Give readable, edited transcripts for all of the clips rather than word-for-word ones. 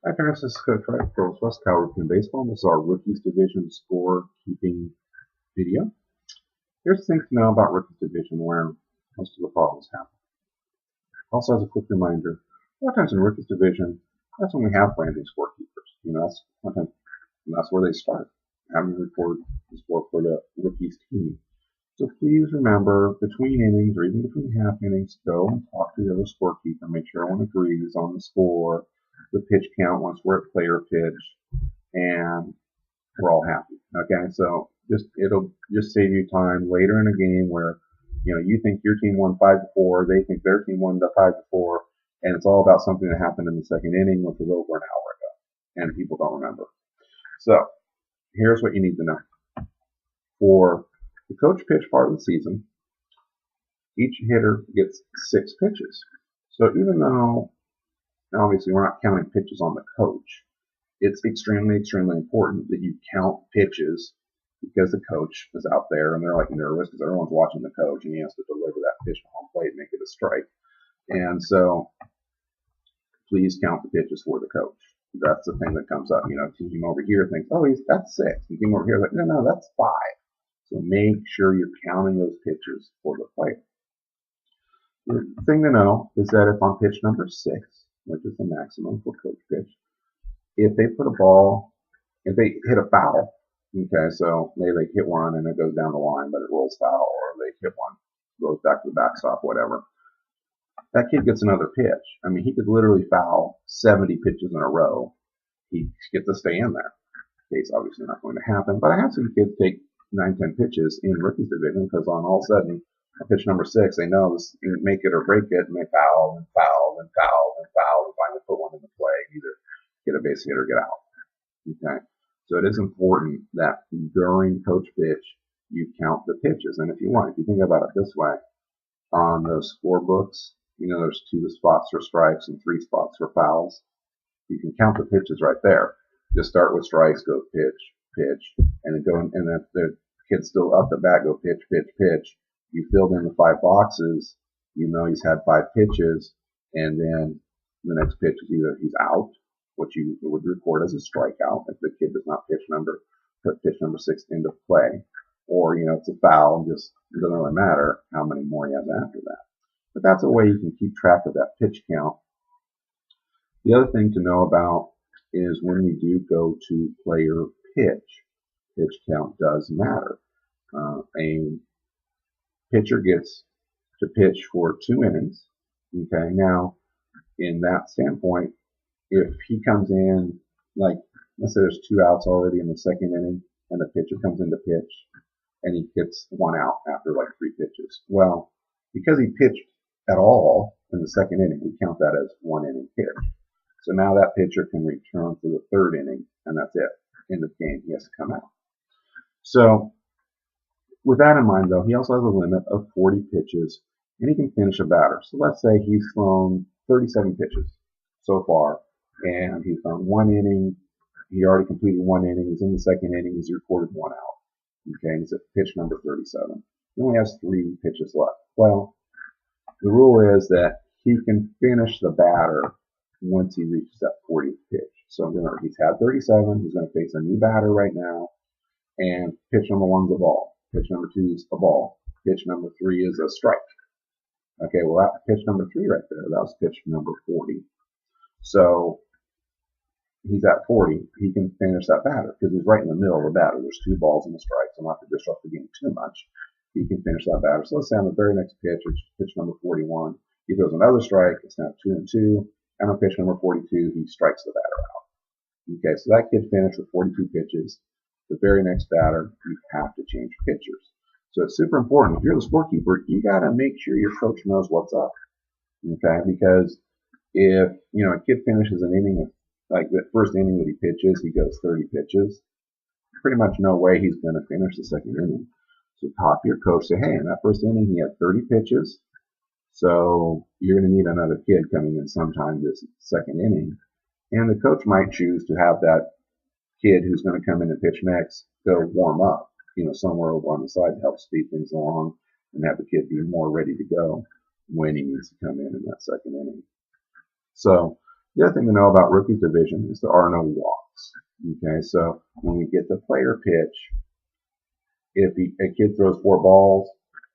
Hi, parents. This is Coach Wright for West Cal Rookie Baseball. This is our Rookies Division score keeping video. Here's the thing to know about Rookies Division where most of the problems happen. Also, as a quick reminder, a lot of times in Rookies Division, that's when we have branding scorekeepers. That's sometimes that's where they start, having to record the score for the rookies team. So please remember, between innings or even between half innings, go and talk to the other scorekeeper. Make sure everyone agrees on the score, the pitch count once we're at player pitch, and we're all happy. Okay, so it'll just save you time later in a game where you think your team won 5-4, they think their team won the 5-4, and it's all about something that happened in the second inning, which was over an hour ago, and people don't remember. So here's what you need to know: for the coach pitch part of the season, each hitter gets 6 pitches. So even though obviously we're not counting pitches on the coach, it's extremely, extremely important that you count pitches because the coach is out there and they're like nervous because everyone's watching the coach and he has to deliver that pitch to home plate and make it a strike. And so please count the pitches for the coach. That's the thing that comes up. Team over here thinks, oh, that's 6. The team over here is like, no, that's 5. So make sure you're counting those pitches for the player. The thing to know is that if on pitch number 6, which is the maximum for coach pitch, if they hit a foul, okay, so maybe they hit one and it goes down the line, but it rolls foul, or they hit one, goes back to the backstop, whatever, that kid gets another pitch. I mean, he could literally foul 70 pitches in a row. He gets to stay in there. Case obviously not going to happen, but I have seen kids take 9-10 pitches in rookies division because on all of a sudden, pitch number 6, they know this, make it or break it, and they foul and foul and foul and foul and finally put one in the play, either get a base hit or get out. Okay, so it is important that during coach pitch you count the pitches, and if you think about it this way, on those score books, there's 2 spots for strikes and 3 spots for fouls. You can count the pitches right there. Just start with strikes, go pitch, pitch, and then go, and if the kid's still up the bat, go pitch, pitch, pitch. You filled in the 5 boxes. He's had 5 pitches, and then the next pitch is either he's out, which you would record as a strikeout if the kid does not put pitch number 6 into play, or it's a foul. Just it doesn't really matter how many more he has after that. But that's a way you can keep track of that pitch count. The other thing to know about is when we do go to player pitch count does matter. A pitcher gets to pitch for 2 innings. Okay, now in that standpoint, if he comes in, like let's say there's 2 outs already in the second inning, and the pitcher comes in to pitch, and he gets 1 out after like 3 pitches. Well, because he pitched at all in the second inning, we count that as 1 inning pitch. So now that pitcher can return for the 3rd inning, and that's it. End of game. He has to come out. So with that in mind, though, he also has a limit of 40 pitches, and he can finish a batter. So let's say he's thrown 37 pitches so far, and he's thrown 1 inning. He already completed 1 inning. He's in the second inning. He's recorded 1 out. Okay, he's at pitch number 37. He only has 3 pitches left. Well, the rule is that he can finish the batter once he reaches that 40th pitch. So remember, he's had 37. He's going to face a new batter right now, and pitch number 1 is a ball. Pitch number 2 is a ball. Pitch number 3 is a strike. Okay, well, that pitch number 3 right there, that was pitch number 40. So he's at 40. He can finish that batter because he's right in the middle of the batter. There's 2 balls and a strike, so not to disrupt the game too much. He can finish that batter. So let's say on the very next pitch, which is pitch number 41, he throws another strike. It's now 2-2. And on pitch number 42, he strikes the batter out. Okay, so that kid finished with 42 pitches. The very next batter, you have to change pitchers. So it's super important. If you're the scorekeeper, you got to make sure your coach knows what's up. Okay, because if a kid finishes an inning with, like the first inning that he pitches, he goes 30 pitches. Pretty much no way he's going to finish the second inning. So talk to your coach. Say, hey, in that first inning he had 30 pitches. So you're going to need another kid coming in sometime this second inning. And the coach might choose to have that kid who's going to come in and pitch next go warm up, somewhere over on the side to help speed things along and have the kid be more ready to go when he needs to come in that second inning. So The other thing to know about rookies division is there are no walks. Okay, so when we get the player pitch, if a kid throws 4 balls,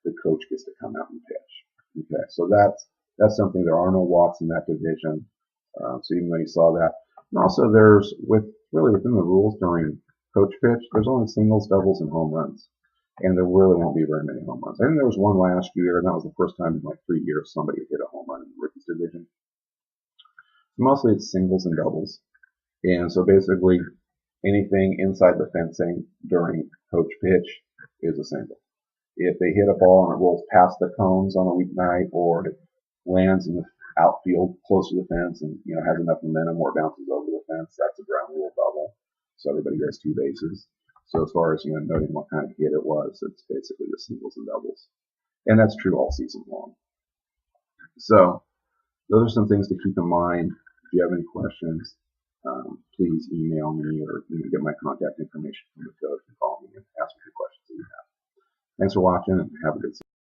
the coach gets to come out and pitch. Okay, so that's something. There are no walks in that division. So even though you saw that, and also there's within the rules during coach pitch, there's only singles, doubles, and home runs, and there really won't be very many home runs. I think there was one last year, and that was the first time in like 3 years somebody hit a home run in the rookies division. Mostly it's singles and doubles, and so basically anything inside the fencing during coach pitch is a single. If they hit a ball and it rolls past the cones on a weeknight, or it lands in the outfield close to the fence and has enough momentum where it bounces over the fence, that's a ground rule double. So everybody gets 2 bases. So as far as noting what kind of hit it was, it's basically just singles and doubles, and that's true all season long. So those are some things to keep in mind. If you have any questions, please email me or get my contact information from the coach and call me and ask me the questions that you have. Thanks for watching, and have a good season.